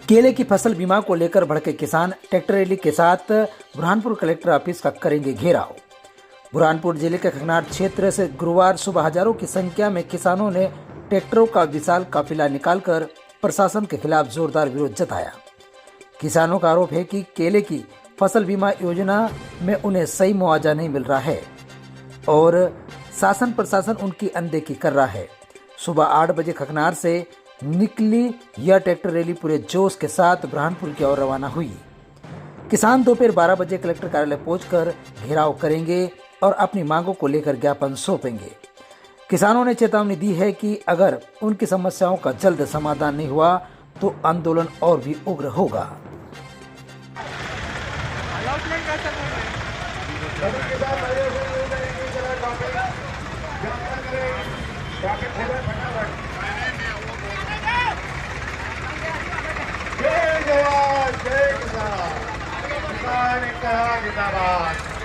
केले की फसल बीमा को लेकर भड़के किसान ट्रैक्टर रैली के साथ बुरहानपुर कलेक्टर ऑफिस का करेंगे घेराव। बुरहानपुर जिले के खगनार क्षेत्र से गुरुवार सुबह हजारों की संख्या में किसानों ने ट्रैक्टरों का विशाल काफिला निकालकर प्रशासन के खिलाफ जोरदार विरोध जताया। किसानों का आरोप है कि केले की फसल बीमा योजना में उन्हें सही मुआवजा नहीं मिल रहा है और शासन प्रशासन उनकी अनदेखी कर रहा है। सुबह 8 बजे खगनार से निकली यह ट्रैक्टर रैली पूरे जोश के साथ बुरहानपुर की ओर रवाना हुई। किसान दोपहर 12 बजे कलेक्टर कार्यालय पहुंचकर घेराव करेंगे और अपनी मांगों को लेकर ज्ञापन सौंपेंगे। किसानों ने चेतावनी दी है कि अगर उनकी समस्याओं का जल्द समाधान नहीं हुआ तो आंदोलन और भी उग्र होगा। जय जवान जय किसान, किसान जिंदाबाद।